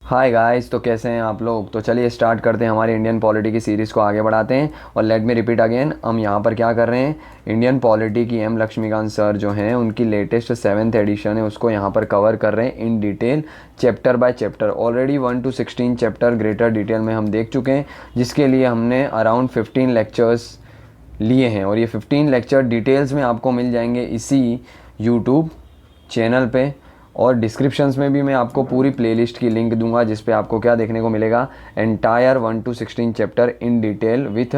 Hi guys, तो कैसे हैं आप लोग। तो चलिए स्टार्ट करते हैं हमारी इंडियन पॉलिटी की सीरीज़ को आगे बढ़ाते हैं। और लेट मी रिपीट अगेन, हम यहाँ पर क्या कर रहे हैं, इंडियन पॉलिटी की एम लक्ष्मीकांत सर जो हैं उनकी लेटेस्ट 7th एडिशन है उसको यहाँ पर कवर कर रहे हैं in detail, chapter by chapter. Already 1 to 16 chapter greater detail में हम देख चुके हैं, जिसके लिए हमने अराउंड 15 लेक्चर्स लिए हैं। और ये 15 लेक्चर डिटेल्स में आपको मिल जाएंगे इसी यूट्यूब चैनल पे। और डिस्क्रिप्शंस में भी मैं आपको पूरी प्लेलिस्ट की लिंक दूंगा, जिस पे आपको क्या देखने को मिलेगा, entire 1 to 16 chapter in detail with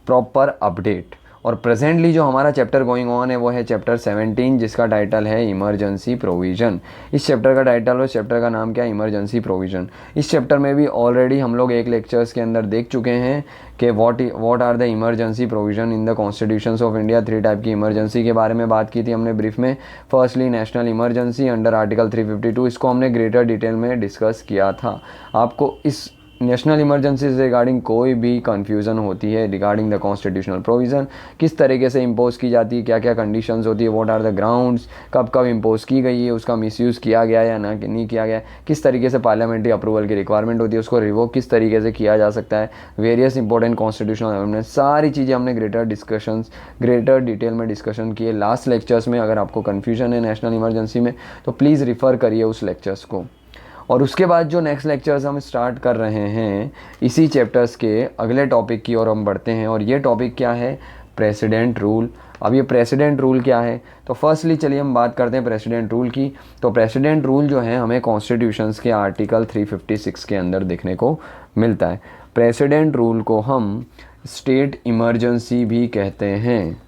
proper update. और प्रेजेंटली जो हमारा चैप्टर गोइंग ऑन है वो है चैप्टर 17, जिसका टाइटल है इमरजेंसी प्रोविज़न। इस चैप्टर का टाइटल और चैप्टर का नाम क्या है, इमरजेंसी प्रोविज़न। इस चैप्टर में भी ऑलरेडी हम लोग एक लेक्चर्स के अंदर देख चुके हैं कि what are the emergency provision in the constitutions of India. 3 type की इमरजेंसी के बारे में बात की थी हमने ब्रीफ में। Firstly national emergency under article 352, इसको हमने ग्रेटर डिटेल में डिस्कस किया था। आपको इस नेशनल इमरजेंसी से रिगार्डिंग कोई भी कन्फ्यूज़न होती है रिगार्डिंग द कॉन्स्टिट्यूशनल प्रोविज़न, किस तरीके से इम्पोज़ की जाती है, क्या क्या कंडीशंस होती है, व्हाट आर द ग्राउंड्स, कब कब इम्पोज़ की गई है, उसका मिसयूज़ किया गया या ना नहीं किया गया, किस तरीके से पार्लियामेंट्री अप्रूवल की रिक्वायरमेंट होती है, उसको रिवोक किस तरीके से किया जा सकता है, वेरियस इंपॉर्टेंट कॉन्स्टिट्यूशनल अमेंडमेंट, सारी चीज़ें हमने ग्रेटर डिटेल में डिस्कशन किए लास्ट लेक्चर्स में। अगर आपको कन्फ्यूजन है नेशनल इमरजेंसी में तो प्लीज़ रिफ़र करिए उस लेक्चर्स को। और उसके बाद जो नेक्स्ट लेक्चर्स हम स्टार्ट कर रहे हैं इसी चैप्टर्स के अगले टॉपिक की ओर हम बढ़ते हैं। और ये टॉपिक क्या है, प्रेसिडेंट रूल। अब ये प्रेसिडेंट रूल क्या है, तो फर्स्टली चलिए हम बात करते हैं प्रेसिडेंट रूल की। तो प्रेसिडेंट रूल जो है हमें कॉन्स्टिट्यूशंस के आर्टिकल 356 के अंदर देखने को मिलता है। प्रेसिडेंट रूल को हम स्टेट इमरजेंसी भी कहते हैं।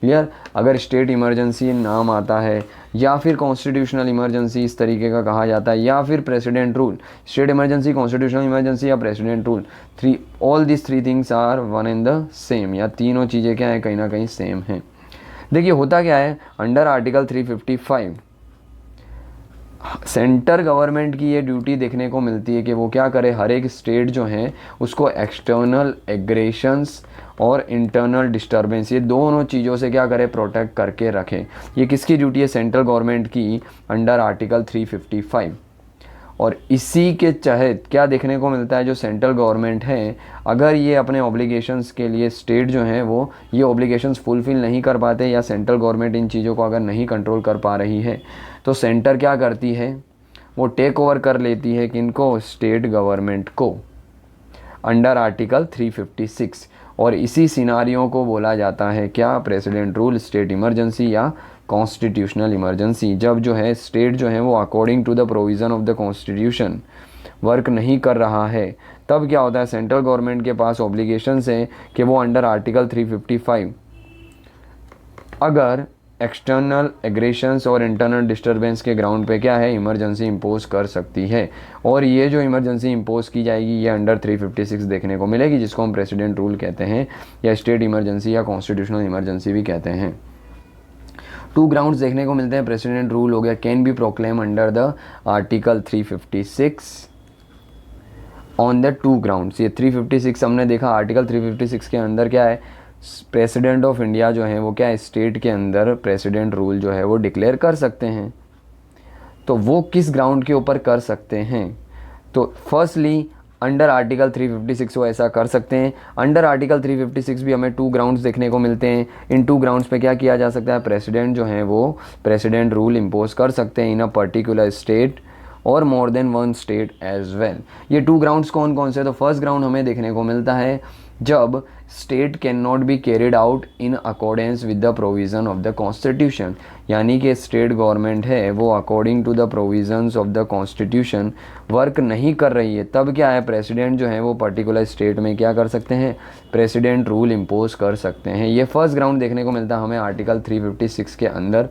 क्लियर, अगर स्टेट इमरजेंसी नाम आता है या फिर कॉन्स्टिट्यूशनल इमरजेंसी इस तरीके का कहा जाता है, या फिर president rule, state emergency, constitutional emergency या president rule, all this three things are one and the same, या तीनों चीज़ें क्या है, कहीं ना कहीं सेम हैं। देखिए होता क्या है, अंडर आर्टिकल 355 सेंटर गवर्नमेंट की ये ड्यूटी देखने को मिलती है कि वो क्या करे, हर एक स्टेट जो है उसको एक्सटर्नल एग्रेशंस और इंटरनल डिस्टर्बेंस, ये दोनों चीज़ों से क्या करे, प्रोटेक्ट करके रखे। ये किसकी ड्यूटी है, सेंट्रल गवर्नमेंट की अंडर आर्टिकल 355। और इसी के तहत क्या देखने को मिलता है, जो सेंट्रल गवर्नमेंट है अगर ये अपने ऑब्लिगेशंस के लिए, स्टेट जो हैं वो ये ऑब्लिगेशंस फुलफिल नहीं कर पाते, या सेंट्रल गवर्नमेंट इन चीज़ों को अगर नहीं कंट्रोल कर पा रही है, तो सेंटर क्या करती है, वो टेक ओवर कर लेती है किनको, स्टेट गवर्नमेंट को, अंडर आर्टिकल 356। और इसी सिनारियों को बोला जाता है क्या, प्रेसिडेंट रूल, स्टेट इमरजेंसी या कॉन्स्टिट्यूशनल इमरजेंसी। जब जो है स्टेट जो है वो according to the provision of the constitution work नहीं कर रहा है, तब क्या होता है, सेंट्रल गवर्नमेंट के पास ऑब्लिगेशंस हैं कि वो अंडर आर्टिकल 355 अगर एक्सटर्नल एग्रेशंस और इंटरनल डिस्टर्बेंस के ग्राउंड पे क्या है, इमरजेंसी इंपोज कर सकती है। और ये जो इमरजेंसी इंपोज की जाएगी ये अंडर 356 देखने को मिलेगी, जिसको हम प्रेसिडेंट रूल कहते हैं, या स्टेट इमरजेंसी या कॉन्स्टिट्यूशनल इमरजेंसी भी कहते हैं। 2 ग्राउंड्स देखने को मिलते हैं, प्रेसिडेंट रूल हो गया can be proclaim under the article 356 on the 2 grounds. ये 356 हमने देखा, आर्टिकल 356 के अंदर क्या है, प्रेसिडेंट ऑफ इंडिया जो है वो क्या है, स्टेट के अंदर प्रेसिडेंट रूल जो है वो डिक्लेयर कर सकते हैं। तो वो किस ग्राउंड के ऊपर कर सकते हैं, तो फर्स्टली अंडर आर्टिकल 356 वो ऐसा कर सकते हैं। अंडर आर्टिकल 356 भी हमें 2 ग्राउंड्स देखने को मिलते हैं। इन 2 ग्राउंड्स पे क्या किया जा सकता है, प्रेसिडेंट जो है वो प्रेसिडेंट रूल इम्पोज कर सकते हैं इन अ पर्टिकुलर स्टेट और more than 1 state as well. ये 2 ग्राउंड्स कौन कौन से, तो फर्स्ट ग्राउंड हमें देखने को मिलता है जब state can not be carried out in accordance with the provision of the constitution, यानी कि स्टेट गवर्नमेंट है वो according to the provisions of the constitution work नहीं कर रही है, तब क्या है, प्रेसिडेंट जो है वो पर्टिकुलर स्टेट में क्या कर सकते हैं, प्रेसिडेंट रूल इम्पोज कर सकते हैं। ये फर्स्ट ग्राउंड देखने को मिलता है हमें आर्टिकल 356 के अंदर।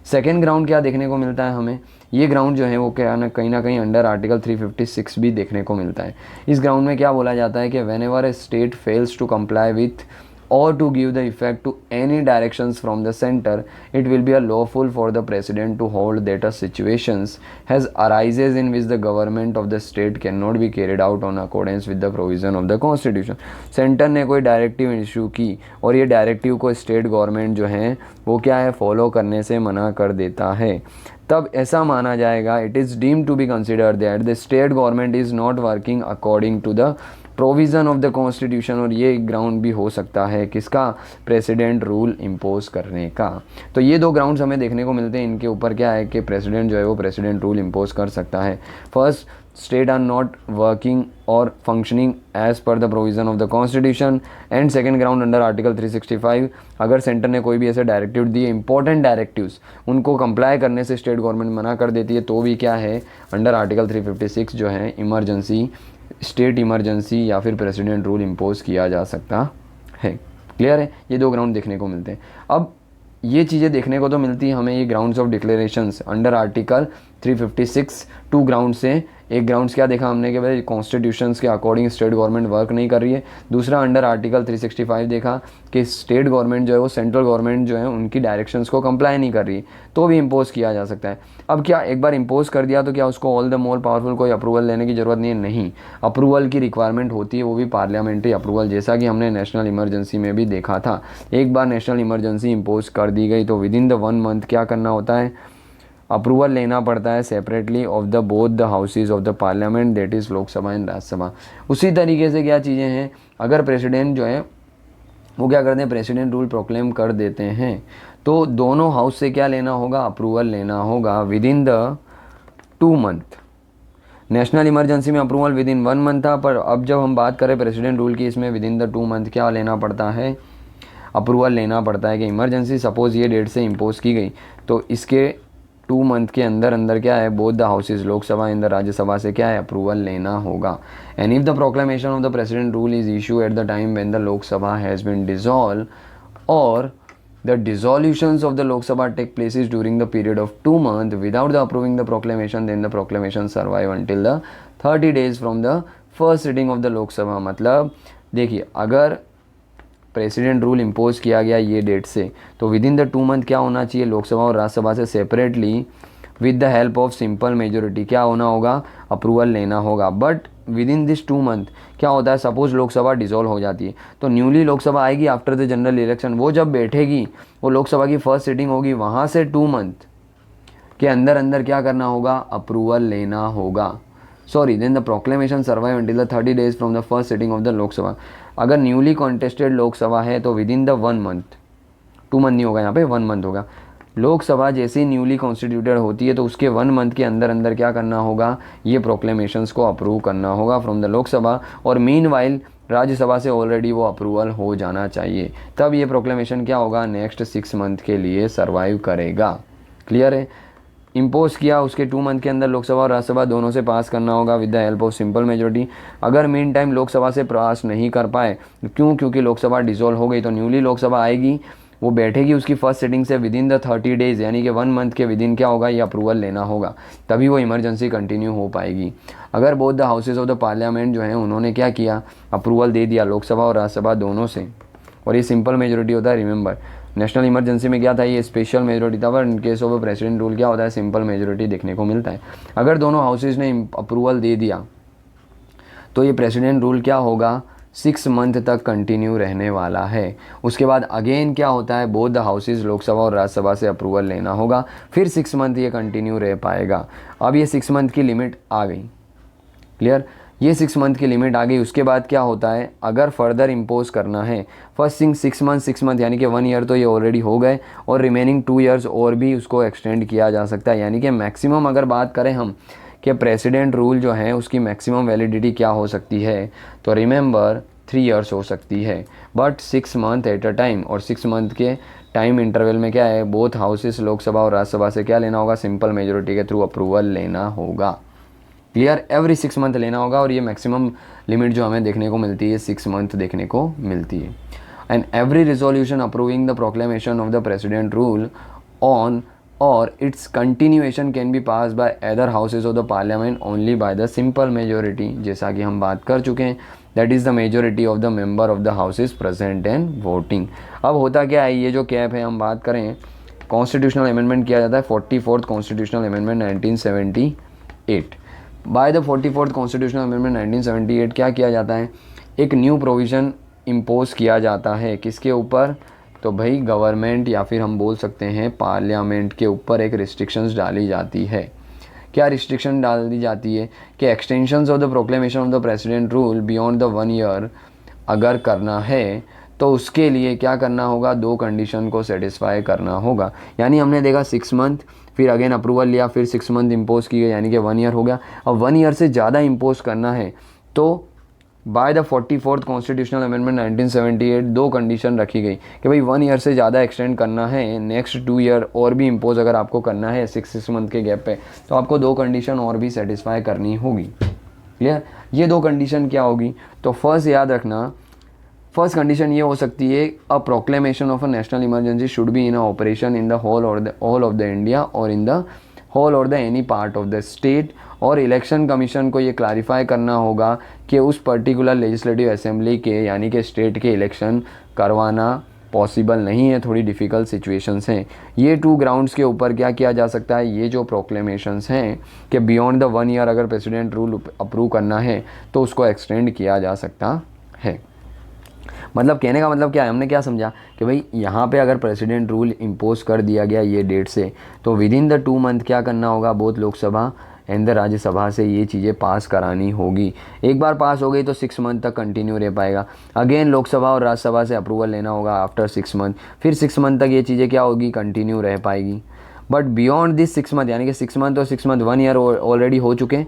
सेकेंड ग्राउंड क्या देखने को मिलता है हमें, ये ग्राउंड जो है वो क्या ना कहीं अंडर आर्टिकल 356 भी देखने को मिलता है। इस ग्राउंड में क्या बोला जाता है कि whenever a state fails to comply with or to give the effect to any directions from the center, it will be a lawful for the president to hold that a situations has arises in which the government of the state cannot be carried out on accordance with the provision of the constitution। Centre ने कोई directive issue की और ये directive को state government जो है वो क्या है, फॉलो करने से मना कर देता है, तब ऐसा माना जाएगा, it is deemed to be consider that the state government is not working according to the provision of the constitution. और ये ग्राउंड भी हो सकता है किसका, प्रेसिडेंट रूल इम्पोज करने का। तो ये दो ग्राउंड्स हमें देखने को मिलते हैं, इनके ऊपर क्या है कि प्रेसिडेंट जो है वो प्रेसिडेंट रूल इम्पोज कर सकता है। First, state are not working और functioning as per the provision of the constitution. And second ground under article 365, अगर सेंटर ने कोई भी ऐसे डायरेक्टिव दिए, इंपॉर्टेंट डायरेक्टिव्स, उनको कंप्लाई करने से स्टेट गवर्नमेंट मना कर देती है, तो भी क्या है, अंडर आर्टिकल 356 जो है इमरजेंसी, स्टेट इमरजेंसी या फिर प्रेसिडेंट रूल इम्पोज किया जा सकता है। क्लियर है, ये दो ग्राउंड देखने को मिलते हैं। अब ये चीज़ें देखने को तो मिलती है हमें, ये grounds of declarations under article 356, two ground से। एक ग्राउंड्स क्या देखा हमने कि भाई कॉन्स्टिट्यूशंस के अकॉर्डिंग स्टेट गवर्नमेंट वर्क नहीं कर रही है। दूसरा अंडर आर्टिकल 365 देखा कि स्टेट गवर्नमेंट जो है वो सेंट्रल गवर्नमेंट जो है उनकी डायरेक्शंस को कंप्लाई नहीं कर रही, तो भी इम्पोज किया जा सकता है। अब क्या एक बार इम्पोज कर दिया तो क्या उसको ऑल द मोर पावरफुल कोई अप्रूवल लेने की ज़रूरत नहीं है? नहीं, अप्रूवल की रिक्वायरमेंट होती है, वो भी पार्लियामेंट्री अप्रूवल, जैसा कि हमने नेशनल इमरजेंसी में भी देखा था। एक बार नेशनल इमरजेंसी इम्पोज कर दी गई तो विद इन द 1 मंथ क्या करना होता है, अप्रूवल लेना पड़ता है separately of the both the houses of the parliament, that is Lok Sabha and Rajya Sabha. उसी तरीके से क्या चीज़ें हैं, अगर प्रेसिडेंट जो है वो क्या करते हैं, प्रेसिडेंट रूल प्रोक्लेम कर देते हैं, तो दोनों हाउस से क्या लेना होगा, अप्रूवल लेना होगा with in the 2 month. National emergency में अप्रूवल विद इन 1 मंथ था, पर अब जब हम बात करें प्रेसिडेंट रूल की, इसमें विद इन द 2 मंथ क्या लेना पड़ता है, अप्रूवल लेना पड़ता है कि इमरजेंसी सपोज ये डेट से इम्पोज की गई, तो इसके 2 मंथ के अंदर अंदर क्या है, both the houses Lok Sabha and the Rajya Sabha से क्या है, अप्रूवल लेना होगा। And if the proclamation of the president rule is issue at the time when the Lok Sabha has been dissolve और the dissolutions of the Lok Sabha take places during the period of 2 months without the approving the proclamation, then the proclamation survive until the 30 days from the first sitting of the Lok Sabha। मतलब देखिए, अगर president rule impose किया गया ये date से, तो within the 2 month क्या होना चाहिए, लोकसभा और राज्यसभा से separately with the help of simple majority क्या होना होगा, अप्रूवल लेना होगा। But with in this 2 month क्या होता है, सपोज लोकसभा डिसॉल्व हो जाती है, तो न्यूली लोकसभा आएगी आफ्टर द जनरल इलेक्शन, वो जब बैठेगी, वो लोकसभा की फर्स्ट सिटिंग होगी, वहाँ से 2 मंथ के अंदर अंदर क्या करना होगा, अप्रूवल लेना होगा। Sorry, then the proclamation survive until the 30 days from the first sitting of the Lok Sabha. अगर न्यूली कॉन्टेस्टेड लोकसभा है तो within the 1 month, 2 month नहीं होगा यहाँ पे, 1 मंथ होगा। लोकसभा जैसे ही न्यूली कॉन्स्टिट्यूटेड होती है तो उसके 1 मंथ के अंदर अंदर क्या करना होगा, ये प्रोक्लेमेशंस को अप्रूव करना होगा फ्रॉम द लोकसभा, और मीनवाइल राज्यसभा से ऑलरेडी वो अप्रूवल हो जाना चाहिए, तब ये प्रोक्लेमेशन क्या होगा, नेक्स्ट 6 मंथ के लिए सर्वाइव करेगा। क्लियर है, इम्पोज किया, उसके 2 मंथ के अंदर लोकसभा और राज्यसभा दोनों से पास करना होगा with the help of simple majority. अगर मीन टाइम लोकसभा से पास नहीं कर पाए, क्योंकि लोकसभा डिसॉल्व हो गई, तो न्यूली लोकसभा आएगी, वो बैठेगी उसकी फर्स्ट सिटिंग से विद इन द 30 डेज, यानी कि 1 मंथ के विद इन क्या होगा, ये अप्रूवल लेना होगा, तभी वो इमरजेंसी कंटिन्यू हो पाएगी। अगर both the houses of the parliament जो है उन्होंने क्या किया, अप्रूवल दे दिया लोकसभा और राज्यसभा दोनों से, और ये सिंपल मेजोरिटी होता है। रिमेंबर, नेशनल इमरजेंसी में क्या था, ये स्पेशल मेजोरिटी था, पर in case of president rule क्या होता है, सिंपल मेजोरिटी देखने को मिलता है। अगर दोनों हाउसेज ने अप्रूवल दे दिया तो ये प्रेसिडेंट रूल क्या होगा, 6 मंथ तक कंटिन्यू रहने वाला है। उसके बाद अगेन क्या होता है, बोथ द हाउसेज लोकसभा और राज्यसभा से अप्रूवल लेना होगा, फिर 6 मंथ ये कंटिन्यू रह पाएगा। अब ये 6 मंथ की लिमिट आ गई। क्लियर, ये 6 मंथ की लिमिट आ गई। उसके बाद क्या होता है, अगर फर्दर इम्पोज करना है, फर्स्ट थिंग 6 मंथ यानी कि 1 ईयर तो ये ऑलरेडी हो गए, और रिमेनिंग 2 ईयर्स और भी उसको एक्सटेंड किया जा सकता है। यानी कि मैक्सिमम अगर बात करें हम कि प्रेसिडेंट रूल जो है उसकी मैक्सिमम वैलिडिटी क्या हो सकती है, तो रिमेंबर 3 ईयर्स हो सकती है, but 6 month at a time. और 6 मंथ के टाइम इंटरवल में क्या है, बोथ हाउसेस लोकसभा और राज्यसभा से क्या लेना होगा, सिंपल मेजोरिटी के थ्रू अप्रूवल लेना होगा। क्लियर, एवरी 6 मंथ लेना होगा, और ये मैक्सिमम लिमिट जो हमें देखने को मिलती है 6 मंथ देखने को मिलती है। And every resolution approving the proclamation of the president rule on और its continuation can be passed by either houses of the parliament only by the simple majority, जैसा कि हम बात कर चुके हैं, that is the majority of the member of the houses present and voting। अब होता क्या है, ये जो कैप है हम बात करें, कॉन्स्टिट्यूशनल अमेंडमेंट किया जाता है 44th constitutional amendment 1978। By the 44th constitutional amendment 1978 क्या किया जाता है, एक न्यू प्रोविज़न इम्पोज किया जाता है, किसके ऊपर, तो भाई गवर्नमेंट या फिर हम बोल सकते हैं पार्लियामेंट के ऊपर एक रिस्ट्रिक्शंस डाली जाती है। क्या रिस्ट्रिक्शन डाल दी जाती है कि extensions of the proclamation of the president rule beyond the 1 year अगर करना है तो उसके लिए क्या करना होगा, 2 कंडीशन को सेटिस्फाई करना होगा। यानी हमने देखा 6 मंथ, फिर अगेन अप्रूवल लिया, फिर 6 मंथ इम्पोज की गई, यानी कि 1 ईयर हो गया। अब 1 ईयर से ज़्यादा इम्पोज करना है तो by the 44th constitutional amendment 1978 2 condition रखी गई कि भाई 1 ईयर से ज़्यादा एक्सटेंड करना है, नेक्स्ट 2 ईयर और भी इम्पोज अगर आपको करना है 6 मंथ के गैप पे, तो आपको 2 कंडीशन और भी सेटिस्फाई करनी होगी। क्लियर? ये 2 कंडीशन क्या होगी, तो फर्स्ट याद रखना, फर्स्ट कंडीशन ये हो सकती है a proclamation of a national emergency should be in a operation in the whole of the India और इन द होल और the any part of the state. और इलेक्शन कमीशन को ये क्लैरिफाई करना होगा कि उस पर्टिकुलर लेजिस्लेटिव असेंबली के यानी कि स्टेट के इलेक्शन करवाना पॉसिबल नहीं है, थोड़ी डिफ़िकल्ट सिचुएशंस हैं। ये 2 ग्राउंड्स के ऊपर क्या किया जा सकता है, ये जो प्रोक्लेमेशंस हैं कि बियॉन्ड द 1 ईयर अगर प्रेसिडेंट रूल अप्रूव करना है तो उसको एक्सटेंड किया जा सकता है। मतलब कहने का मतलब क्या है, हमने क्या समझा कि भाई यहाँ पे अगर प्रेसिडेंट रूल इम्पोज कर दिया गया ये डेट से, तो विद इन द 2 मंथ क्या करना होगा, both Lok Sabha and the Rajya Sabha से ये चीज़ें पास करानी होगी। एक बार पास हो गई तो 6 मंथ तक कंटिन्यू रह पाएगा। अगेन लोकसभा और राज्यसभा से अप्रूवल लेना होगा आफ्टर 6 मंथ, फिर 6 मंथ तक ये चीज़ें क्या होगी, कंटिन्यू रह पाएगी। बट बियॉन्ड दिस 6 मंथ, यानी कि 6 मंथ और 6 मंथ 1 ईयर ऑलरेडी हो चुके।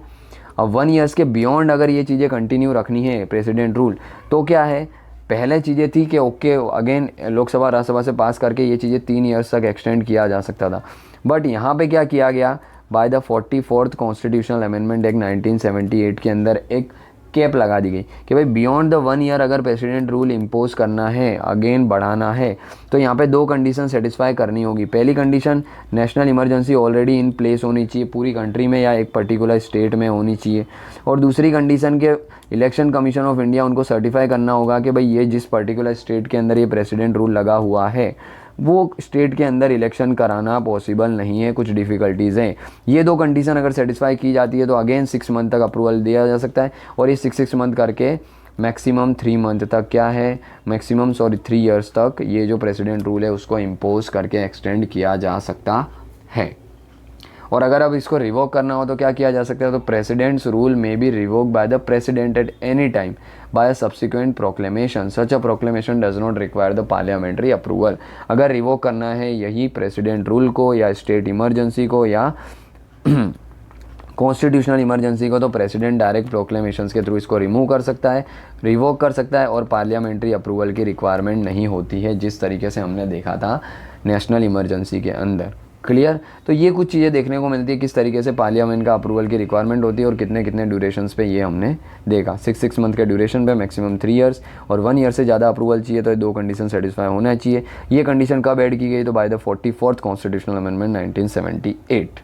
अब 1 ईयर्स के बियॉन्ड अगर ये चीज़ें कंटिन्यू रखनी है प्रेसिडेंट रूल, तो क्या है, पहले चीज़ें थी कि ओके अगेन लोकसभा राज्यसभा से पास करके ये चीज़ें 3 ईयर्स तक एक्सटेंड किया जा सकता था। बट यहाँ पे क्या किया गया, by the 44th constitutional amendment act 1978 के अंदर एक कैप लगा दी गई कि भाई बियॉन्ड द 1 ईयर अगर प्रेसिडेंट रूल इम्पोज करना है, अगेन बढ़ाना है, तो यहाँ पे 2 कंडीशन सेटिस्फाई करनी होगी। पहली condition, national emergency already in place होनी चाहिए पूरी कंट्री में या एक पर्टिकुलर स्टेट में होनी चाहिए। और दूसरी कंडीशन के इलेक्शन कमीशन ऑफ इंडिया उनको सर्टिफाई करना होगा कि भाई ये जिस पर्टिकुलर स्टेट के अंदर ये प्रेसिडेंट रूल लगा हुआ है वो स्टेट के अंदर इलेक्शन कराना पॉसिबल नहीं है, कुछ डिफ़िकल्टीज़ हैं। ये 2 कंडीशन अगर सेटिस्फाई की जाती है तो अगेन 6 मंथ तक अप्रूवल दिया जा सकता है। और ये 6 मंथ करके मैक्सिमम 3 मंथ तक क्या है, मैक्सिमम 3 ईयर्स तक ये जो प्रेसिडेंट रूल है उसको इम्पोज करके एक्सटेंड किया जा सकता है। और अगर अब इसको रिवोक करना हो तो क्या किया जा सकता है, तो प्रेसिडेंट्स रूल में be revoke by the president at any time by a subsequent proclamation, such a proclamation does not require the parliamentary approval. अगर रिवोक करना है यही प्रेसिडेंट रूल को या स्टेट इमरजेंसी को या कॉन्स्टिट्यूशनल इमरजेंसी को, तो प्रेसिडेंट डायरेक्ट प्रोक्लेमेशंस के थ्रू इसको रिमूव कर सकता है, रिवोक कर सकता है और पार्लियामेंट्री अप्रूवल की रिक्वायरमेंट नहीं होती है, जिस तरीके से हमने देखा था नेशनल इमरजेंसी के अंदर। क्लियर? तो ये कुछ चीज़ें देखने को मिलती है किस तरीके से पार्लियामेंट का अप्रूवल की रिक्वायरमेंट होती है और कितने कितने ड्यूरेशंस पे ये हमने देखा। 6 मंथ के ड्यूरेशन पे मैक्सिमम 3 ईयर्स और 1 ईयर से ज़्यादा अप्रूवल चाहिए तो 2 कंडीशन सेटिस्फाई होना चाहिए। ये कंडीशन कब ऐड की गई, तो by the 44th constitutional amendment 1978।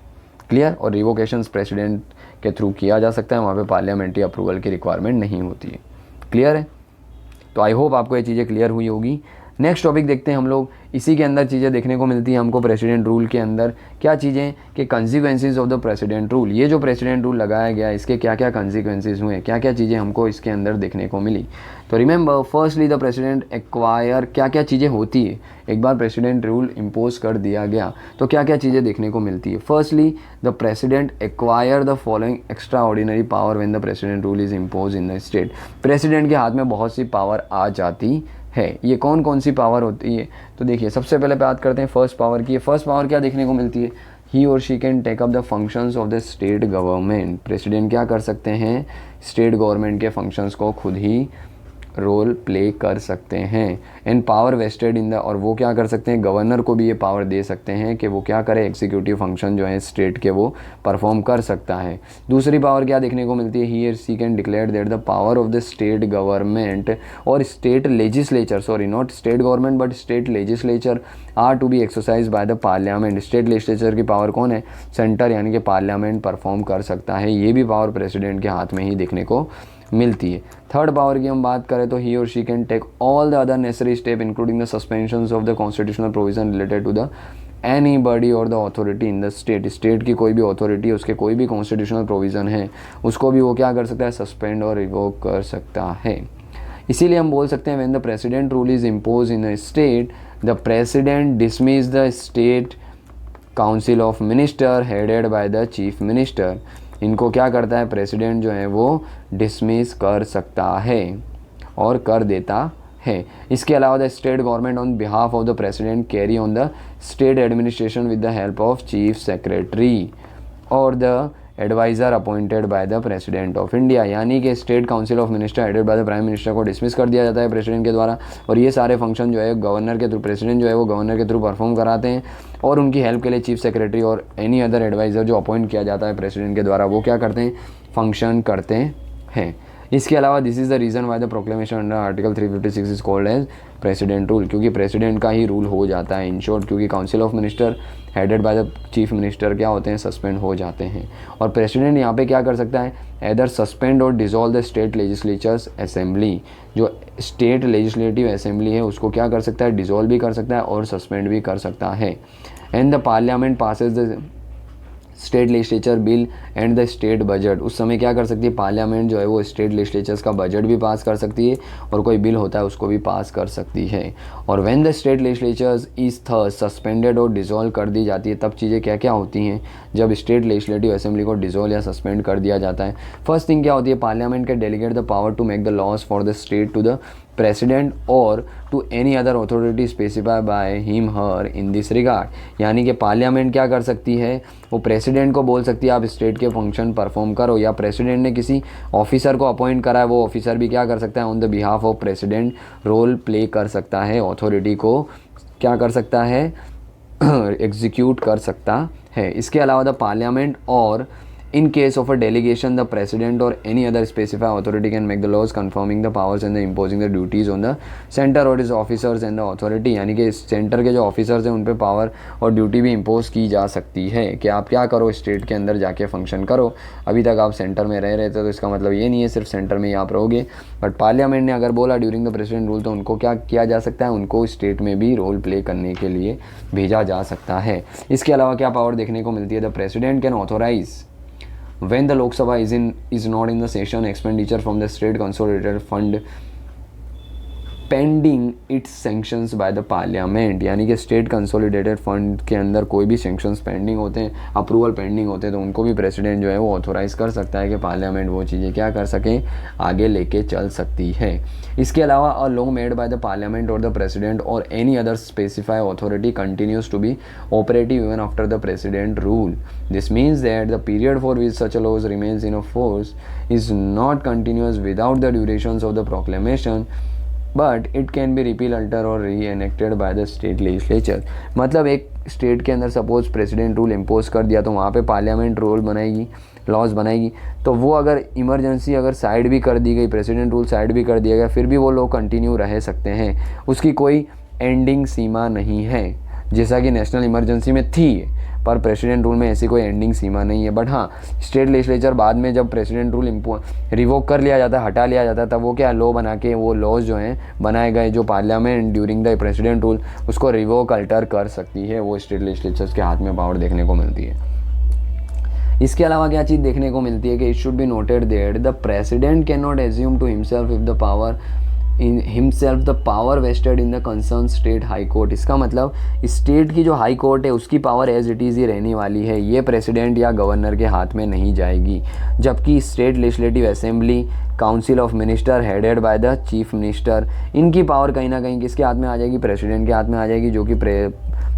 Clear? और रिवोकेशन प्रेसिडेंट के थ्रू किया जा सकता है, वहाँ पे पार्लियामेंट्री अप्रूवल की रिक्वायरमेंट नहीं होती है। क्लियर है? तो आई होप आपको ये चीज़ें क्लियर हुई होगी। नेक्स्ट टॉपिक देखते हैं हम लोग। इसी के अंदर चीज़ें देखने को मिलती हैं हमको प्रेसिडेंट रूल के अंदर। क्या चीज़ें कि consequences of the president rule, ये जो प्रेसिडेंट रूल लगाया गया इसके क्या क्या कंसिक्वेंसेस हुए, क्या क्या चीज़ें हमको इसके अंदर देखने को मिली। तो remember firstly the president acquire, क्या क्या चीज़ें होती है एक बार प्रेसिडेंट रूल इम्पोज कर दिया गया तो क्या क्या चीज़ें देखने को मिलती है। Firstly the president acquire the following extra ordinary power when the president rule is impose in the state. President के हाथ में बहुत सी पावर आ जाती है। ये कौन कौन सी पावर होती है, तो देखिए सबसे पहले बात करते हैं फर्स्ट पावर की। फर्स्ट पावर क्या देखने को मिलती है, ही और she can take up the functions of the state government. President क्या कर सकते हैं, स्टेट गवर्नमेंट के फंक्शंस को खुद ही रोल प्ले कर सकते हैं। And power vested in the, और वो क्या कर सकते हैं, गवर्नर को भी ये पावर दे सकते हैं कि वो क्या करे, एग्जीक्यूटिव फंक्शन जो है स्टेट के वो परफॉर्म कर सकता है। दूसरी पावर क्या देखने को मिलती है, ही और she can declare that the power of the state government और state legislature, sorry not state government but state legislature are to be exercise by the parliament. State legislature की पावर कौन है, सेंटर यानी कि parliament perform कर सकता है। ये भी पावर प्रेसिडेंट के हाथ में ही देखने को मिलती है। थर्ड पावर की हम बात करें तो ही और she can take all the other necessary step including the suspensions of the constitutional provision related to the any body और the authority in the state. State की कोई भी अथॉरिटी, उसके कोई भी कॉन्स्टिट्यूशनल प्रोविज़न है उसको भी वो क्या कर सकता है, सस्पेंड और रिवोक कर सकता है। इसीलिए हम बोल सकते हैं when the president rule is impose in a state the president dismiss the state council of minister headed by the chief minister. इनको क्या करता है प्रेसिडेंट जो है वो डिसमिस कर सकता है और कर देता है। इसके अलावा the state government on behalf of the president carry on the state administration with the help of chief secretary और the adviser appointed by the president of India. यानी कि state council of minister headed by the prime minister को dismiss कर दिया जाता है president के द्वारा, और ये सारे फंक्शन जो है गवर्नर के थ्रू, प्रेसिडेंट जो है वो गवर्नर के थ्रू परफॉर्म कराते हैं, और उनकी हेल्प के लिए चीफ सेक्रेटरी और एनी अदर एडवाइज़र जो अपॉइंट किया जाता है प्रेसिडेंट के द्वारा वो क्या करते हैं, फंक्शन करते हैं। इसके अलावा this is the reason why the proclamation under article 356 is called as president rule, क्योंकि प्रेसिडेंट का ही रूल हो जाता है इन शॉर्ट, क्योंकि council of minister headed by the chief minister क्या होते हैं, सस्पेंड हो जाते हैं। और प्रेसिडेंट यहाँ पे क्या कर सकता है, एदर सस्पेंड और dissolve the state legislatures assembly. जो स्टेट लेजिस्लेटिव असेंबली है उसको क्या कर सकता है, डिसॉल्व भी कर सकता है और सस्पेंड भी कर सकता है। And the parliament Passage the state legislature bill and the state budget. उस समय क्या कर सकती है पार्लियामेंट जो है वो स्टेट लेजिस्लेचर्स का बजट भी पास कर सकती है और कोई बिल होता है उसको भी पास कर सकती है। और when the state legislatures is thus suspended और डिसॉल्व कर दी जाती है, तब चीज़ें क्या क्या होती हैं जब स्टेट लेजिस्लेटिव असेंबली को डिसॉल्व या सस्पेंड कर दिया जाता है। फर्स्ट थिंग क्या होती है, parliament can delegate the power to make the laws for the state to the president और to any other authority specify by him her in this regard. यानी कि पार्लियामेंट क्या कर सकती है, वो प्रेसिडेंट को बोल सकती है आप स्टेट के फंक्शन परफॉर्म करो, या प्रेसिडेंट ने किसी ऑफिसर को अपॉइंट करा है वो ऑफिसर भी क्या कर सकता है on the behalf of president role play कर सकता है, अथॉरिटी को क्या कर सकता है एग्जीक्यूट कर सकता है। इसके अलावा द पार्लियामेंट और in case of a delegation the president or any other specified authority can make the laws confirming the powers and the imposing the duties on the center or its officers and the authority। यानी कि centre के जो officers हैं उन पे power और duty भी impose की जा सकती है कि आप क्या करो, स्टेट के अंदर जाके फंक्शन करो। अभी तक आप सेंटर में रह रहे थे तो इसका मतलब ये नहीं है सिर्फ सेंटर में ही आप रहोगे, बट पार्लियामेंट ने अगर बोला ड्यूरिंग द प्रेसिडेंट रूल तो उनको क्या किया जा सकता है, उनको स्टेट में भी रोल प्ले करने के लिए भेजा जा सकता है। इसके अलावा क्या पावर देखने को मिलती है, the president can authorize when the Lok Sabha is not in the session expenditure from the state consolidated fund pending it's sanctions bye the parliament. यानी कि स्टेट कंसोलिडेटेड फंड के अंदर कोई भी सेंक्शंस पेंडिंग होते हैं, अप्रूवल पेंडिंग होते हैं, तो उनको भी प्रेसिडेंट जो है वो ऑथोराइज कर सकता है कि पार्लियामेंट वो चीज़ें क्या कर सकें, आगे लेके चल सकती है। इसके अलावा a law made by the parliament or the president or any other specify authority continues to be operative even after the president rule. This means that the period for which such laws remains in a force is not continuous without the durations of the proclamation but it can be repeal alter or reenacted by the state legislature. मतलब एक state के अंदर suppose president rule impose कर दिया तो वहाँ पे parliament rule बनाएगी, लॉज बनाएगी, तो वो अगर इमरजेंसी अगर साइड भी कर दी गई, प्रेसिडेंट रूल साइड भी कर दिया गया, फिर भी वो लोग कंटिन्यू रह सकते हैं, उसकी कोई एंडिंग सीमा नहीं है, जैसा कि नेशनल इमरजेंसी में थी। पर प्रेसिडेंट रूल में ऐसी कोई एंडिंग सीमा नहीं है। बट हाँ, स्टेट लेजिस्लेचर बाद में जब प्रेसिडेंट रूल रिवोक कर लिया जाता है, हटा लिया जाता है, तब वो क्या लॉ बना के वो लॉज जो हैं बनाए गए जो parliament during the president rule उसको रिवोक अल्टर कर सकती है, वो स्टेट लेजिस्लेचर्स के हाथ में पावर देखने को मिलती है। इसके अलावा क्या चीज़ देखने को मिलती है कि it should be noted that the president can not assume to himself if the power in himself the power vested in the concern state high court. इसका मतलब स्टेट की जो हाई कोर्ट है उसकी पावर एज इट इज़ ही रहने वाली है, ये प्रेसिडेंट या गवर्नर के हाथ में नहीं जाएगी। जबकि state legislative assembly, council of minister headed by the chief minister, इनकी पावर कहीं ना कहीं किसके हाथ में आ जाएगी, प्रेसिडेंट के हाथ में आ जाएगी, जो कि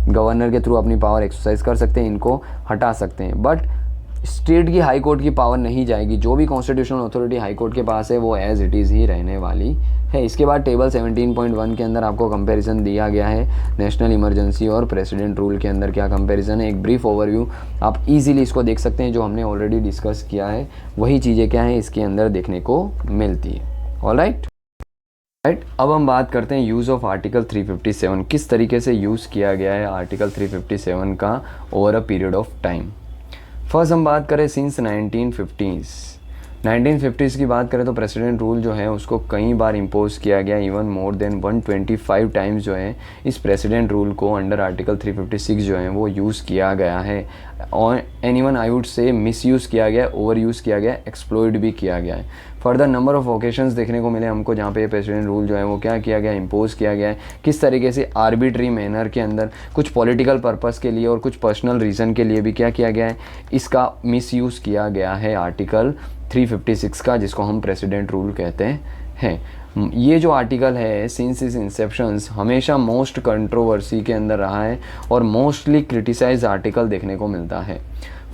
गवर्नर के थ्रू अपनी पावर एक्सरसाइज कर सकते हैं, इनको हटा सकते हैं। बट स्टेट की हाई कोर्ट की पावर नहीं जाएगी, जो भी कॉन्स्टिट्यूशनल अथॉरिटी हाई कोर्ट के पास है वो एज इट इज़ ही रहने वाली है। इसके बाद टेबल 17.1 के अंदर आपको कंपैरिजन दिया गया है नेशनल इमरजेंसी और प्रेसिडेंट रूल के अंदर क्या कंपैरिजन है, एक ब्रीफ ओवरव्यू आप इजीली इसको देख सकते हैं। जो हमने ऑलरेडी डिस्कस किया है वही चीज़ें क्या हैं इसके अंदर देखने को मिलती है। ऑलराइट, अब हम बात करते हैं यूज़ ऑफ आर्टिकल 357, किस तरीके से यूज़ किया गया है आर्टिकल 357 का over a period of time. First हम बात करें सिंस 1950s, 1950s की बात करें तो प्रेसिडेंट रूल जो है उसको कई बार इम्पोज किया गया, इवन मोर देन 125 टाइम्स जो है इस प्रेसिडेंट रूल को अंडर आर्टिकल 356 जो है वो यूज़ किया गया है, और anyone I would say misuse किया गया, ओवर यूज़ किया गया, एक्सप्लॉइट भी किया गया है। फर्दर नंबर ऑफ ओकेशंस देखने को मिले हमको जहाँ पे प्रेसिडेंट रूल जो है वो क्या किया गया, इम्पोज किया गया है, किस तरीके से आर्बिट्री मैनर के अंदर कुछ पॉलिटिकल पर्पस के लिए और कुछ पर्सनल रीज़न के लिए भी क्या किया गया है, इसका मिसयूज़ किया गया है आर्टिकल 356 का, जिसको हम प्रेसिडेंट रूल कहते हैं। ये जो आर्टिकल है सिंस इस इंसेप्शंस हमेशा मोस्ट कंट्रोवर्सी के अंदर रहा है और मोस्टली क्रिटिसाइज आर्टिकल देखने को मिलता है।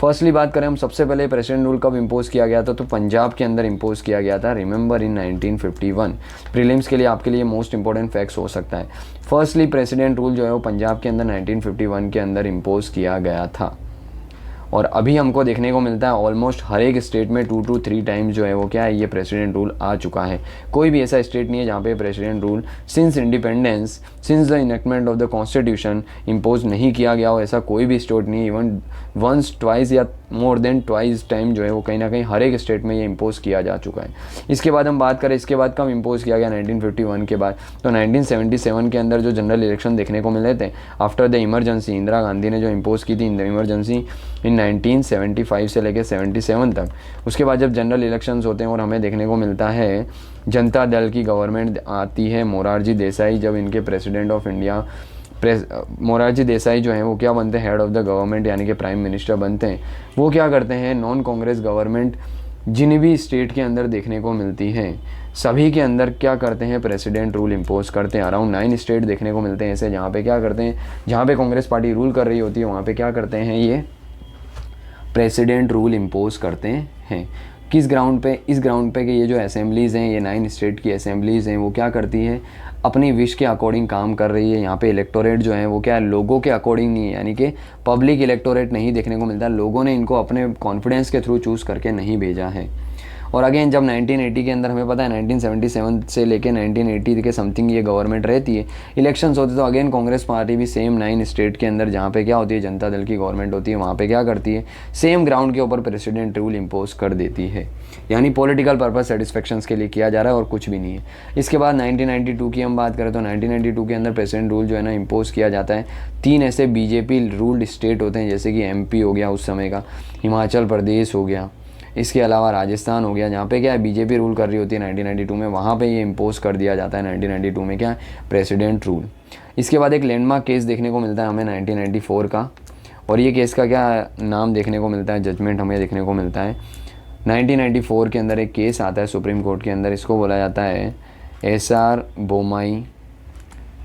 फर्स्टली बात करें हम, सबसे पहले प्रेसिडेंट रूल कब इम्पोज किया गया था, तो पंजाब के अंदर इम्पोज किया गया था, रिमेंबर इन 1951। प्रीलिम्स के लिए आपके लिए मोस्ट इंपॉर्टेंट फैक्ट्स हो सकता है। फर्स्टली प्रेसिडेंट रूल जो है वो पंजाब के अंदर 1951 के अंदर इम्पोज किया गया था, और अभी हमको देखने को मिलता है ऑलमोस्ट हर एक स्टेट में 2 to 3 टाइम्स जो है वो क्या है, ये प्रेसिडेंट रूल आ चुका है। कोई भी ऐसा स्टेट नहीं है जहाँ पे president rule since independence, since the enactment of the constitution impose नहीं किया गया हो, ऐसा कोई भी स्टेट नहीं है। इवन वंस ट्वाइस या मोर देन ट्वाइस टाइम जो है वो कहीं ना कहीं हर एक स्टेट में ये इम्पोज किया जा चुका है। इसके बाद हम बात करें इसके बाद कब इम्पोज किया गया 1951 के बाद, तो 1977 के अंदर जो जनरल इलेक्शन देखने को मिले थे after the emergency, Indira Gandhi ने जो इम्पोज की थी इमरजेंसी इन 1975 से लेकर 77 तक। उसके बाद जब जनरल इलेक्शंस होते हैं और हमें देखने को मिलता है जनता दल की गवर्नमेंट आती है, मोरारजी देसाई जब इनके president of India Morarji Desai जो हैं वो क्या बनते हैं, हेड ऑफ द गवर्नमेंट यानी कि प्राइम मिनिस्टर बनते हैं। वो क्या करते हैं, नॉन कांग्रेस गवर्नमेंट जिन भी स्टेट के अंदर देखने को मिलती हैं सभी के अंदर क्या करते हैं, प्रेसिडेंट रूल इम्पोज करते हैं। अराउंड 9 स्टेट देखने को मिलते हैं ऐसे जहाँ पे क्या करते हैं, जहाँ पे कांग्रेस पार्टी रूल कर रही होती है वहाँ पे क्या करते हैं, ये प्रेसिडेंट रूल इम्पोज करते हैं। किस ग्राउंड पे, इस ग्राउंड पे कि ये जो असेंबलीज़ हैं, ये 9 स्टेट की असेंबलीज़ हैं, वो क्या करती हैं, अपनी विश के अकॉर्डिंग काम कर रही है। यहाँ पे इलेक्टोरेट जो है वो क्या है, लोगों के अकॉर्डिंग नहीं है, यानी कि पब्लिक इलेक्टोरेट नहीं देखने को मिलता, लोगों ने इनको अपने कॉन्फिडेंस के थ्रू चूज़ करके नहीं भेजा है। और अगेन जब 1980 के अंदर हमें पता है 1977 से लेके 1980 के समथिंग ये गवर्नमेंट रहती है, इलेक्शंस होते तो अगेन कांग्रेस पार्टी भी सेम 9 स्टेट के अंदर जहाँ पे क्या होती है, जनता दल की गवर्नमेंट होती है, वहाँ पे क्या करती है, सेम ग्राउंड के ऊपर प्रेसिडेंट रूल इम्पोज कर देती है। यानी पॉलिटिकल पर्पस सेटिस्फेक्शंस के लिए किया जा रहा है और कुछ भी नहीं है। इसके बाद 1992 की हम बात करें तो 1992 के अंदर प्रेसिडेंट रूल जो है ना इम्पोज किया जाता है। 3 ऐसे बीजेपी रूल्ड स्टेट होते हैं, जैसे कि एमपी हो गया उस समय का, हिमाचल प्रदेश हो गया, इसके अलावा राजस्थान हो गया, जहाँ पे क्या है बीजेपी रूल कर रही होती है 1992 में, वहाँ पे ये इम्पोज कर दिया जाता है 1992 में क्या है, प्रेसिडेंट रूल। इसके बाद एक लैंडमार्क केस देखने को मिलता है हमें 1994 का, और ये केस का क्या नाम देखने को मिलता है, जजमेंट हमें देखने को मिलता है 1994 के अंदर एक केस आता है सुप्रीम कोर्ट के अंदर, इसको बोला जाता है एसआर बोमाई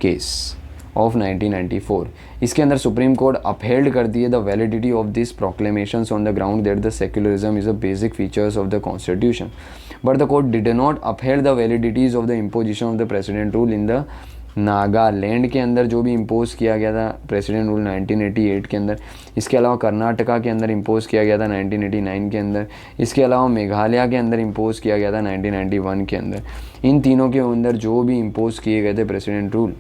केस ऑफ 1994। इसके अंदर सुप्रीम कोर्ट अपहेल्ड करती है the validity of this proclamations on the ground that the secularism is a basic features of the constitution, but the court did not upheld the validities of the imposition of the president rule in the Nagaland के अंदर जो भी impose किया गया था president rule 1988 के अंदर। इसके अलावा कर्नाटका के अंदर इम्पोज किया गया था 1989 के अंदर। इसके अलावा मेघालय के अंदर इम्पोज किया गया था 1991 के अंदर। इन तीनों के अंदर जो भी इम्पोज किए गए थे प्रेसिडेंट रूल,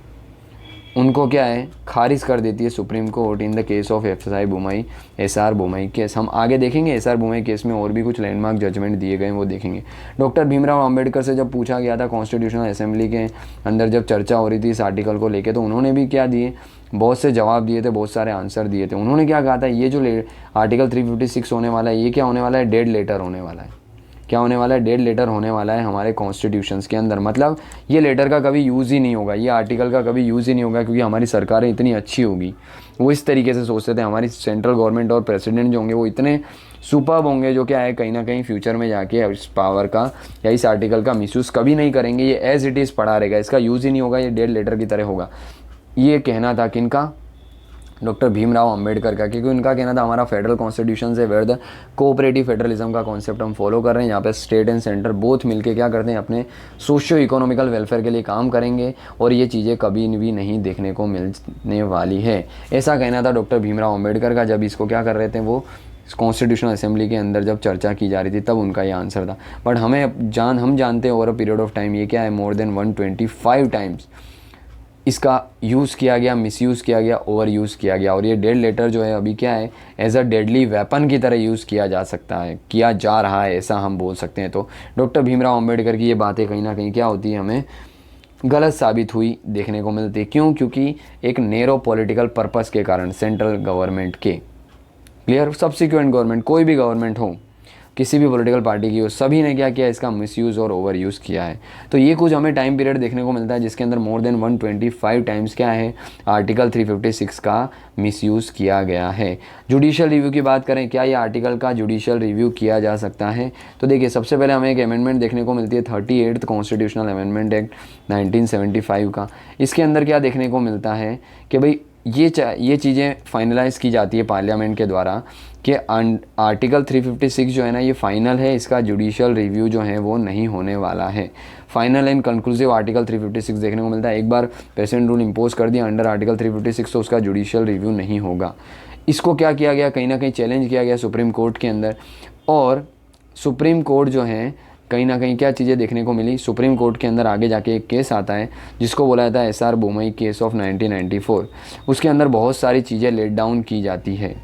उनको क्या है, खारिज कर देती है supreme court in the case of SR Bommai case. हम आगे देखेंगे एसआर बोमाई केस में और भी कुछ लैंडमार्क जजमेंट दिए गए वो देखेंगे। डॉक्टर भीमराव अंबेडकर से जब पूछा गया था कॉन्स्टिट्यूशनल असेंबली के अंदर जब चर्चा हो रही थी इस आर्टिकल को लेके, तो उन्होंने भी क्या दिए, बहुत से जवाब दिए थे, बहुत सारे आंसर दिए थे। उन्होंने क्या कहा था, ये जो आर्टिकल 356 होने वाला है ये क्या होने वाला है, डेड लेटर होने वाला है। क्या होने वाला है, डेड लेटर होने वाला है हमारे कॉन्स्टिट्यूशंस के अंदर। मतलब ये लेटर का कभी यूज़ ही नहीं होगा, ये आर्टिकल का कभी यूज़ ही नहीं होगा, क्योंकि हमारी सरकारें इतनी अच्छी होगी, वो इस तरीके से सोचते थे। हमारी सेंट्रल गवर्नमेंट और प्रेसिडेंट जो होंगे वो इतने सुपर्ब होंगे जो क्या है कहीं ना कहीं फ्यूचर में जाके इस पावर का या इस आर्टिकल का मिसयूज़ कभी नहीं करेंगे। ये एज इट इज़ पड़ा रहेगा, इसका यूज़ ही नहीं होगा, ये डेड लेटर की तरह होगा। ये कहना था किनका, डॉक्टर भीमराव अंबेडकर का, क्योंकि उनका कहना था हमारा फेडरल कॉन्स्टिट्यूशन से वेयर द कोऑपरेटिव फेडरलिज्म का कॉन्सेप्ट हम फॉलो कर रहे हैं, यहाँ पे स्टेट एंड सेंटर बोथ मिलके क्या करते हैं, अपने सोशियो इकोनॉमिकल वेलफेयर के लिए काम करेंगे और ये चीज़ें कभी भी नहीं देखने को मिलने वाली है। ऐसा कहना था डॉक्टर भीमराव अंबेडकर का जब इसको क्या कर रहे थे, वो कॉन्स्टिट्यूशनल असेंबली के अंदर जब चर्चा की जा रही थी तब उनका ये आंसर था। बट हम जानते हैं over a period of time ये क्या है, मोर देन 125 टाइम्स इसका यूज़ किया गया, मिसयूज़ किया गया, ओवर यूज़ किया गया। और ये डेड लेटर जो है अभी क्या है, एज अ डेडली वेपन की तरह यूज़ किया जा सकता है, किया जा रहा है, ऐसा हम बोल सकते हैं। तो डॉक्टर भीमराव अंबेडकर की ये बातें कहीं ना कहीं क्या होती है, हमें गलत साबित हुई देखने को मिलती है। क्यों? क्योंकि एक नैरो पॉलिटिकल पर्पस के कारण सेंट्रल गवर्नमेंट के, क्लियर, सब्सिक्वेंट गवर्नमेंट, कोई भी गवर्नमेंट हो, किसी भी पॉलिटिकल पार्टी की हो, सभी ने क्या किया, इसका मिसयूज़ और ओवर यूज़ किया है। तो ये कुछ हमें टाइम पीरियड देखने को मिलता है जिसके अंदर मोर देन 125 टाइम्स क्या है, आर्टिकल 356 का मिसयूज़ किया गया है। जुडिशियल रिव्यू की बात करें, क्या ये आर्टिकल का जुडिशियल रिव्यू किया जा सकता है? तो देखिए, सबसे पहले हमें एक अमेंडमेंट देखने को मिलती है 38th कॉन्स्टिट्यूशनल अमेंडमेंट एक्ट 1975 का। इसके अंदर क्या देखने को मिलता है कि भाई ये चीज़ें फाइनलाइज की जाती है पार्लियामेंट के द्वारा कि आर्टिकल 356 जो है ना, ये फाइनल है, इसका जुडिशियल रिव्यू जो है वो नहीं होने वाला है। फाइनल एंड कंक्लूसिव आर्टिकल 356 देखने को मिलता है। एक बार प्रेसिडेंट रूल इम्पोज कर दिया अंडर आर्टिकल 356 तो उसका जुडिशियल रिव्यू नहीं होगा। इसको क्या किया गया, कहीं ना कहीं चैलेंज किया गया सुप्रीम कोर्ट के अंदर, और सुप्रीम कोर्ट जो है कहीं ना कहीं क्या चीज़ें देखने को मिली, सुप्रीम कोर्ट के अंदर आगे जाके एक केस आता है जिसको बोला जाता है SR बोमई केस ऑफ 1994। उसके अंदर बहुत सारी चीज़ें लेट डाउन की जाती है।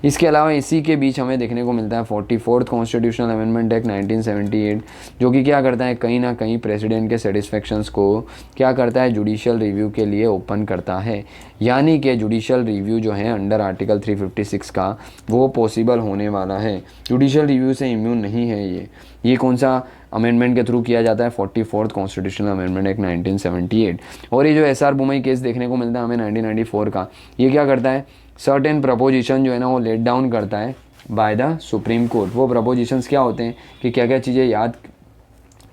इसके अलावा इसी के बीच हमें देखने को मिलता है 44th कॉन्स्टिट्यूशनल अमेंडमेंट एक्ट 1978, जो कि क्या करता है, कहीं ना कहीं प्रेसिडेंट के सेटिस्फेक्शंस को क्या करता है, जुडिशियल रिव्यू के लिए ओपन करता है। यानी कि जुडिशियल रिव्यू जो है अंडर आर्टिकल 356 का वो पॉसिबल होने वाला है। जुडिशियल रिव्यू से इम्यून नहीं है ये कौन सा अमेंडमेंट के थ्रू किया जाता है, 44th कॉन्स्टिट्यूशनल अमेंडमेंट एक्ट 1978। और ये जो SR बोमई केस देखने को मिलता है हमें 1994 का, ये क्या करता है, सर्टेन प्रपोजिशन जो है ना वो लेट डाउन करता है बाय द सुप्रीम कोर्ट। वो प्रपोजिशंस क्या होते हैं कि क्या क्या चीज़ें याद,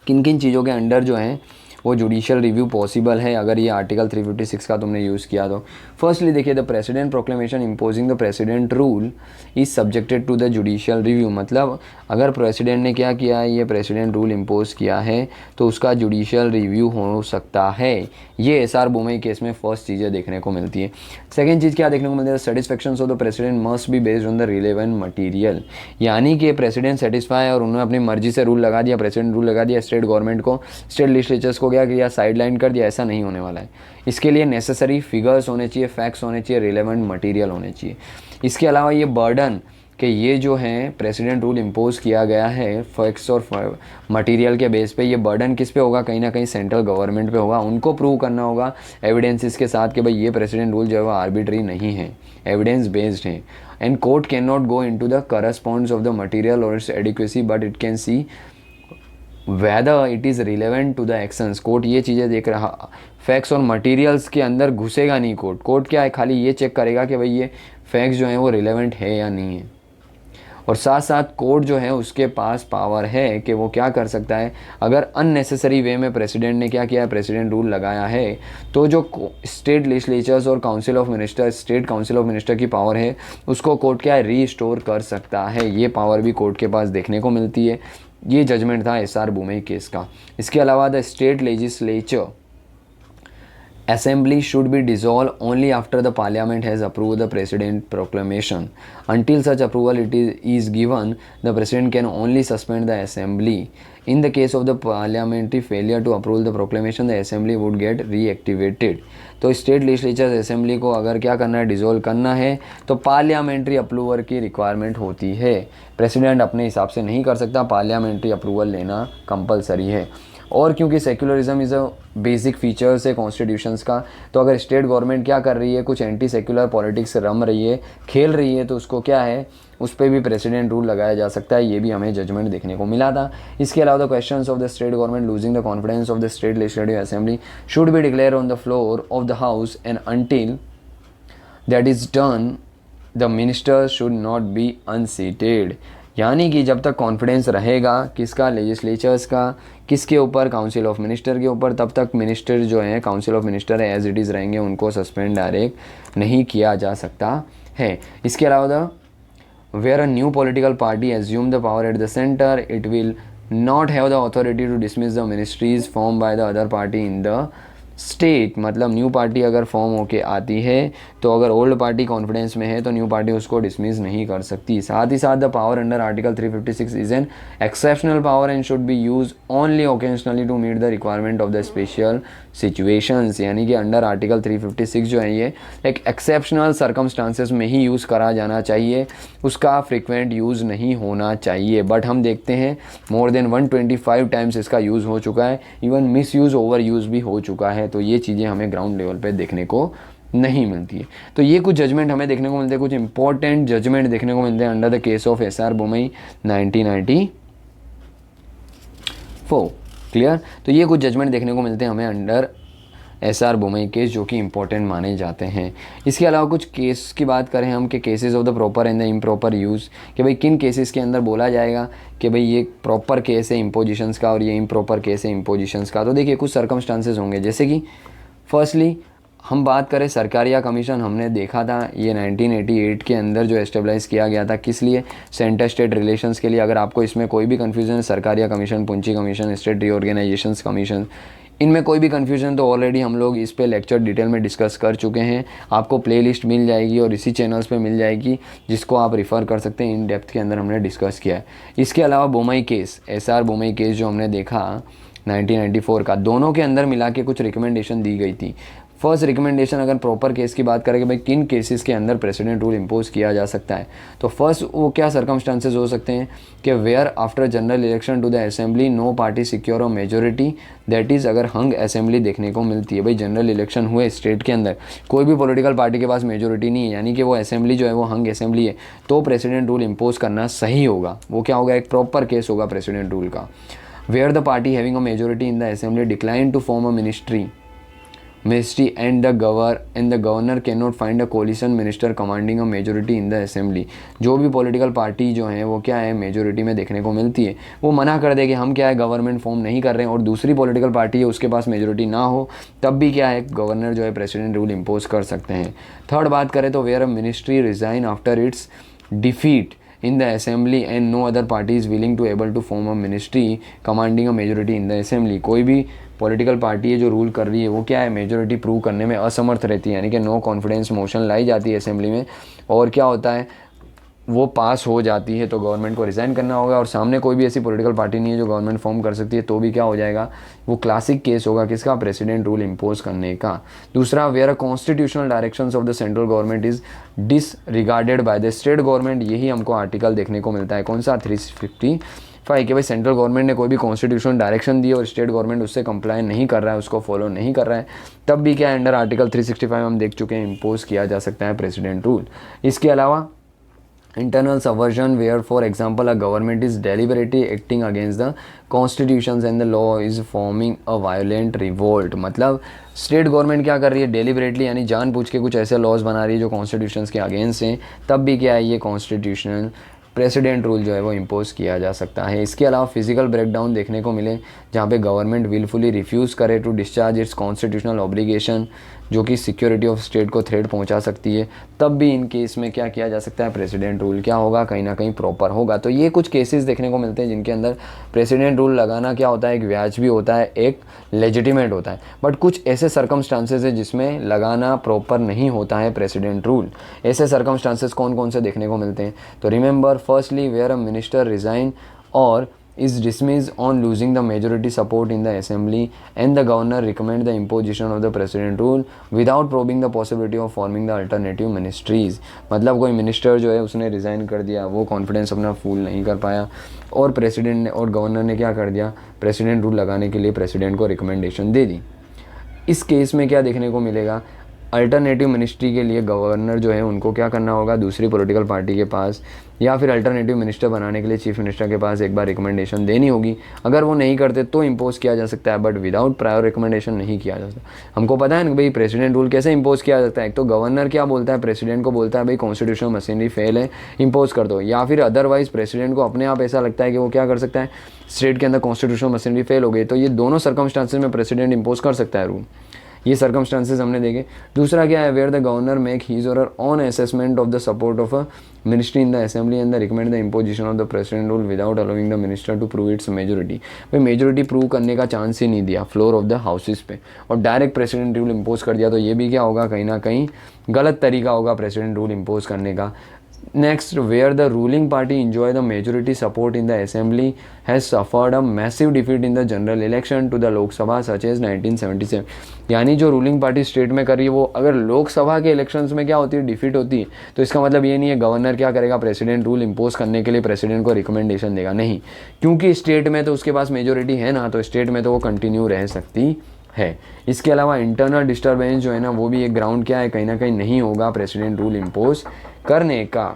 किन किन चीज़ों के अंडर जो है वो जुडिशियल रिव्यू पॉसिबल है अगर ये आर्टिकल 356 का तुमने यूज़ किया तो। फर्स्टली देखिए, the president proclamation imposing the president rule is subjected to the judicial review. मतलब अगर प्रेसिडेंट ने क्या किया है, ये प्रेसिडेंट रूल इम्पोज किया है तो उसका जुडिशियल रिव्यू हो सकता है। ये SR बोमई केस में फर्स्ट चीज़ें देखने को मिलती है। सेकेंड चीज़ क्या देखने को मिलती है, satisfaction of the president must be based on the relevant material. यानी कि प्रेसिडेंट सेटिस्फाई और उन्होंने अपनी मर्जी से रूल लगा दिया, प्रेसिडेंट रूल लगा दिया, स्टेट गवर्नमेंट को, स्टेट लेजिस्लेचर्स को क्या किया, साइडलाइन कर दिया, ऐसा नहीं होने वाला है। इसके लिए नेसेसरी फिगर्स होने चाहिए, फैक्ट्स होने चाहिए, रिलेवेंट मटेरियल होने चाहिए। इसके अलावा ये बर्डन कि ये जो है प्रेसिडेंट रूल इम्पोज किया गया है फैक्ट्स और मटेरियल के बेस पे, ये बर्डन किस पे होगा, कहीं ना कहीं सेंट्रल गवर्नमेंट पे होगा। उनको प्रूव करना होगा एविडेंसेस के साथ कि भाई ये प्रेसिडेंट रूल जो है वो आर्बिट्री नहीं है, एविडेंस बेस्ड है। And court can not go into the corresponds of the material और its adequacy but it can see whether it is relevant to the actions. Court ये चीज़ें देख रहा, फैक्ट्स और मटेरियल्स के अंदर घुसेगा नहीं कोर्ट क्या है, खाली ये चेक करेगा कि भाई ये फैक्ट्स जो हैं वो रिलेवेंट है या नहीं है। और साथ साथ कोर्ट जो है उसके पास पावर है कि वो क्या कर सकता है, अगर अननेसेसरी वे में प्रेसिडेंट ने क्या किया है, प्रेसिडेंट रूल लगाया है, तो जो स्टेट लेजिस्लेचर्स और council of minister, state council of minister की पावर है उसको कोर्ट क्या है, रीस्टोर कर सकता है। ये पावर भी कोर्ट के पास देखने को मिलती है। ये जजमेंट था SR बोमई केस का। इसके अलावा the state legislature Assembly should be dissolved only after the Parliament has approved the President proclamation. Until such approval is given, the President can only suspend the Assembly. In the case of the parliamentary failure to approve the proclamation, the Assembly would get reactivated. तो state legislature assembly को अगर क्या करना है, dissolve करना है, तो parliamentary approval की रिक्वायरमेंट होती है। प्रेसिडेंट अपने हिसाब से नहीं कर सकता, पार्लियामेंट्री अप्रूवल लेना कंपलसरी है। और क्योंकि secularism is a basic features है कॉन्स्टिट्यूशंस का, तो अगर स्टेट गवर्नमेंट क्या कर रही है, कुछ एंटी सेक्युलर पॉलिटिक्स रम रही है, खेल रही है, तो उसको क्या है, उस पर भी प्रेसिडेंट रूल लगाया जा सकता है। ये भी हमें जजमेंट देखने को मिला था। इसके अलावा the questions of the state government losing the confidence of the state legislative assembly should be declare on the floor of the house and until that is done the minister should not be unseated. यानी कि जब तक confidence रहेगा किसका, legislatures का, किसके ऊपर, council of minister के ऊपर, तब तक मिनिस्टर जो हैं, काउंसिल ऑफ मिनिस्टर है एज इट इज़ रहेंगे, उनको सस्पेंड डायरेक्ट नहीं किया जा सकता है। इसके अलावा the where a new political party assume the power at the centre, it will not have the authority to dismiss the ministries formed by the other party in the state मतलब new party अगर form होके आती है तो अगर old party confidence में है तो न्यू पार्टी उसको डिसमिस नहीं कर सकती। साथ ही साथ the power under article 356 is an exceptional power and should be use only occasionally to meet the requirement of the special situations. यानी कि अंडर आर्टिकल 356 जो है ये एक एक्सेप्शनल सर्कमस्टांसेस में ही यूज़ करा जाना चाहिए, उसका फ्रिक्वेंट यूज़ नहीं होना चाहिए। बट हम देखते हैं मोर देन 125 टाइम्स इसका यूज़ हो चुका है, even miss use over use भी हो चुका है। तो ये चीज़ें हमें ग्राउंड लेवल पे देखने को नहीं मिलती है। तो ये कुछ जजमेंट हमें देखने को मिलते हैं, कुछ इंपॉर्टेंट जजमेंट देखने को मिलते हैं under the case of S R Bommai 1994। Clear. तो ये कुछ जजमेंट देखने को मिलते हैं हमें under S R Bommai case, जो कि इंपॉर्टेंट माने जाते हैं। इसके अलावा कुछ केस की बात करें हम कि cases of the proper and the improper use, कि भाई किन केसेस के अंदर बोला जाएगा कि भाई ये प्रॉपर केस है इम्पोजिशंस का और ये इम्प्रॉपर केस है इम्पोजिशंस का। तो देखिए कुछ सर्कमस्टांसेस होंगे, जैसे कि फर्स्टली हम बात करें सरकारिया कमीशन, हमने देखा था ये 1988 के अंदर जो एस्टेब्लाइज किया गया था, किस लिए, सेंटर स्टेट रिलेशंस के लिए। अगर आपको इसमें कोई भी कन्फ्यूजन है, Sarkaria commission, पुंची commission, state रीऑर्गेनाइजेशंस commission, इनमें कोई भी कन्फ्यूजन तो ऑलरेडी हम लोग इस पे लेक्चर डिटेल में डिस्कस कर चुके हैं। आपको प्लेलिस्ट मिल जाएगी और इसी चैनल्स पे मिल जाएगी, जिसको आप रिफ़र कर सकते हैं। इन डेप्थ के अंदर हमने डिस्कस किया है। इसके अलावा Bommai case, S R Bommai case जो हमने देखा 1994 का, दोनों के अंदर मिला के कुछ रिकमेंडेशन दी गई थी। फर्स्ट रिकमेंडेशन अगर प्रॉपर केस की बात करें कि भाई किन केसेस के अंदर प्रेसिडेंट रूल इम्पोज किया जा सकता है, तो फर्स्ट वो क्या सर्कमस्टांसेस हो सकते हैं कि where after general election to the assembly no party secure a majority, that is अगर हंग असेंबली देखने को मिलती है। भाई जनरल इलेक्शन हुए स्टेट के अंदर, कोई भी पॉलिटिकल पार्टी के पास मेजोरिटी नहीं है, यानी कि वो असेंबली जो है वो हंग असेंबली है, तो प्रेसिडेंट रूल इम्पोज करना सही होगा। वो क्या होगा, एक प्रॉपर केस होगा प्रेसिडेंट रूल का। Where the party having a majority in the assembly decline to form a ministry and the governor cannot find a coalition minister commanding a majority in the assembly। जो भी political party जो है वो क्या है majority में देखने को मिलती है, वो मना कर दे कि हम क्या है गवर्नमेंट फॉर्म नहीं कर रहे हैं, और दूसरी पॉलिटिकल पार्टी है उसके पास मेजोरिटी ना हो, तब भी क्या है गवर्नर जो है प्रेसिडेंट रूल इम्पोज कर सकते हैं। थर्ड बात करें तो where a ministry resign after its defeat in the assembly and no other party is willing to able to form a ministry commanding a majority in the assembly। कोई भी political party है जो rule कर रही है वो क्या है मेजोरिटी प्रूव करने में असमर्थ रहती है, यानी कि नो कॉन्फिडेंस मोशन लाई जाती है असेंबली में, और क्या होता है वो पास हो जाती है तो गवर्नमेंट को रिज़ाइन करना होगा। और सामने कोई भी ऐसी पॉलिटिकल पार्टी नहीं है जो गवर्नमेंट फॉर्म कर सकती है, तो भी क्या हो जाएगा, वो क्लासिक केस होगा किसका, प्रेसिडेंट रूल इम्पोज करने का। दूसरा, where a constitutional directions of the central government is disregarded by the state government. यही हमको आर्टिकल देखने को मिलता है, कौन सा, 355, कि भाई सेंट्रल गवर्नमेंट ने कोई भी कॉन्स्टिट्यूशनल डायरेक्शन दी और स्टेट गवर्नमेंट उससे कंप्लाई नहीं कर रहा है, उसको फॉलो नहीं कर रहा है, तब भी क्या अंडर आर्टिकल 365 हम देख चुके हैं इम्पोज किया जा सकता है प्रेसिडेंट रूल। इसके अलावा internal subversion where for example a government is deliberately acting against the constitutions and the law is forming a violent revolt। मतलब स्टेट गवर्नमेंट क्या कर रही है डेलिबरेटली, यानी जानबूझ के कुछ ऐसे लॉज बना रही है जो कॉन्स्टिट्यूशंस के अगेंस्ट हैं, तब भी क्या है ये कॉन्स्टिट्यूशनल प्रेसिडेंट रूल जो है वो इम्पोज किया जा सकता है। इसके अलावा फिजिकल ब्रेकडाउन देखने को मिले जहाँ पे गवर्नमेंट विलफुली रिफ्यूज़ करे to discharge its constitutional obligation, जो कि सिक्योरिटी ऑफ स्टेट को थ्रेट पहुंचा सकती है, तब भी इन केस में क्या किया जा सकता है, प्रेसिडेंट रूल क्या होगा, कहीं ना कहीं प्रॉपर होगा। तो ये कुछ केसेस देखने को मिलते हैं जिनके अंदर प्रेसिडेंट रूल लगाना क्या होता है, एक वाजिबी होता है, एक लेजिटिमेट होता है। बट कुछ ऐसे सर्कमस्टांसेस है जिसमें लगाना प्रॉपर नहीं होता है प्रेसिडेंट रूल। ऐसे सर्कमस्टांसेस कौन कौन से देखने को मिलते हैं, तो remember firstly where a minister resign or is dismissed on losing the majority support in the assembly and the governor recommend the imposition of the president rule without probing the possibility of forming the alternative ministries। मतलब कोई minister जो है उसने resign कर दिया, वो confidence अपना फूल नहीं कर पाया और प्रेसिडेंट ने और गवर्नर ने क्या कर दिया, प्रेसिडेंट रूल लगाने के लिए प्रेसिडेंट को रिकमेंडेशन दे दी। इस केस में क्या देखने को मिलेगा, अल्टरनेटिव मिनिस्ट्री के लिए गवर्नर जो है उनको क्या करना होगा, दूसरी पॉलिटिकल पार्टी के पास या फिर अल्टरनेटिव मिनिस्टर बनाने के लिए चीफ मिनिस्टर के पास एक बार रिकमेंडेशन देनी होगी। अगर वो नहीं करते तो इम्पोज किया जा सकता है, बट विदाउट प्रायर रिकमेंडेशन नहीं किया जा सकता। हमको पता है ना भाई प्रेसिडेंट रूल कैसे इम्पोज किया जाता है, एक तो गवर्नर क्या बोलता है, प्रेसिडेंट को बोलता है भाई कॉन्स्टिट्यूशनल मशीनरी फेल है, इम्पोज कर दो, या फिर अदरवाइज प्रेसिडेंट को अपने आप ऐसा लगता है कि वो क्या कर सकता है, स्टेट के अंदर कॉन्स्टिट्यूशनल मशीनरी फेल हो गई, तो ये दोनों सर्कमस्टांसेस में प्रेसिडेंट इम्पोज कर सकता है रूल। ये सर्कमस्टांसेस हमने देखे। दूसरा क्या है, where the governor make his और her on assessment of the support of a ministry in the assembly and the recommend the imposition of the president rule without allowing the minister to prove its majority. भाई majority prove करने का chance ही नहीं दिया floor of the houses पे और direct president rule impose कर दिया, तो ये भी क्या होगा, कहीं ना कहीं गलत तरीका होगा प्रेसिडेंट रूल इम्पोज करने का। Next, where the ruling party enjoy the majority support in the assembly has suffered a massive defeat in the general election to the Lok Sabha such as 1977। यानी जो रूलिंग पार्टी स्टेट में कर रही है वो अगर लोकसभा के इलेक्शंस में क्या होती है, डिफीट होती है, तो इसका मतलब ये नहीं है गवर्नर क्या करेगा, प्रेसिडेंट रूल इम्पोज करने के लिए प्रेसिडेंट को रिकमेंडेशन देगा, नहीं, क्योंकि स्टेट में तो उसके पास मेजोरिटी है ना, तो स्टेट में तो वो कंटिन्यू रह सकती है। इसके अलावा इंटरनल डिस्टर्बेंस जो है ना वो भी एक ग्राउंड क्या है, कहीं ना कहीं नहीं होगा प्रेसिडेंट रूल इम्पोज करने का।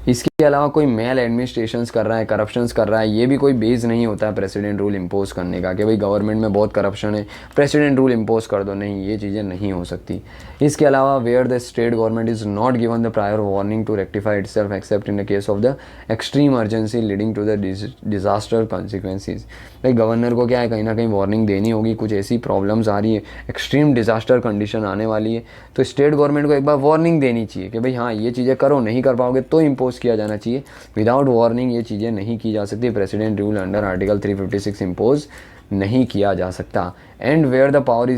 इसके अलावा कोई मेल एडमिनिस्ट्रेशंस कर रहा है, करप्शंस कर रहा है, ये भी कोई बेस नहीं होता है प्रेसिडेंट रूल इम्पोज करने का कि भाई गवर्नमेंट में बहुत करप्शन है प्रेसिडेंट रूल इम्पोज कर दो, नहीं, ये चीज़ें नहीं हो सकती। इसके अलावा where the state government is not given the prior warning to rectify itself except in the case of the extreme urgency leading to the disaster consequences. भाई गवर्नर को क्या है, कहीं ना कहीं वार्निंग देनी होगी, कुछ ऐसी प्रॉब्लम्स आ रही है, एक्सट्रीम डिजास्टर कंडीशन आने वाली है, तो स्टेट गवर्नमेंट को एक बार वार्निंग देनी चाहिए कि भाई हाँ ये चीज़ें करो, नहीं कर पाओगे तो इम्पोज किया जाना चाहिए। विदाउट वार्निंग ये चीज़ें नहीं की जा सकती, president rule under article 356 impose नहीं किया जा सकता। And where the power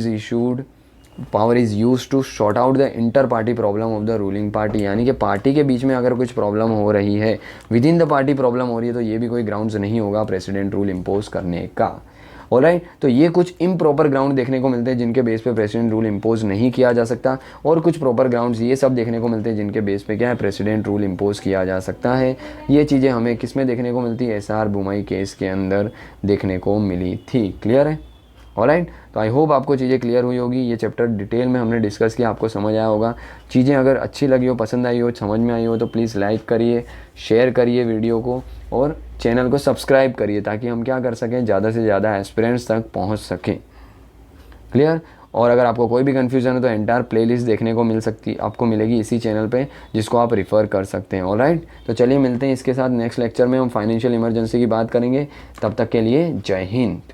is use to short out the inter party problem of the ruling party, यानी कि पार्टी के बीच में अगर कुछ प्रॉब्लम हो रही है, with in the party problem हो रही है, तो ये भी कोई ग्राउंड्स नहीं होगा प्रेसिडेंट रूल इम्पोज करने का। ऑलराइट, तो ये कुछ इम्प्रॉपर ग्राउंड देखने को मिलते हैं जिनके बेस पे प्रेसिडेंट रूल इम्पोज नहीं किया जा सकता, और कुछ प्रॉपर ग्राउंड्स ये सब देखने को मिलते हैं जिनके बेस पे क्या है, प्रेसिडेंट रूल इम्पोज किया जा सकता है। ये चीज़ें हमें किस में देखने को मिलती है, एसआर बुमई केस के अंदर देखने को मिली थी। क्लियर है? ऑलराइट, तो आई होप आपको चीज़ें क्लियर हुई होगी। ये चैप्टर डिटेल में हमने डिस्कस किया, आपको समझ आया होगा। चीज़ें अगर अच्छी लगी हो, पसंद आई हो, समझ में आई हो, तो प्लीज़ लाइक करिए, शेयर करिए वीडियो को, और चैनल को सब्सक्राइब करिए ताकि हम क्या कर सकें, ज़्यादा से ज़्यादा एस्पिरेंट्स तक पहुंच सकें। क्लियर? और अगर आपको कोई भी कन्फ्यूज़न हो तो एंटायर प्लेलिस्ट देखने को आपको मिलेगी इसी चैनल पे, जिसको आप रिफ़र कर सकते हैं। ऑलराइट, तो चलिए मिलते हैं इसके साथ नेक्स्ट लेक्चर में। हम फाइनेंशियल इमरजेंसी की बात करेंगे। तब तक के लिए जय हिंद।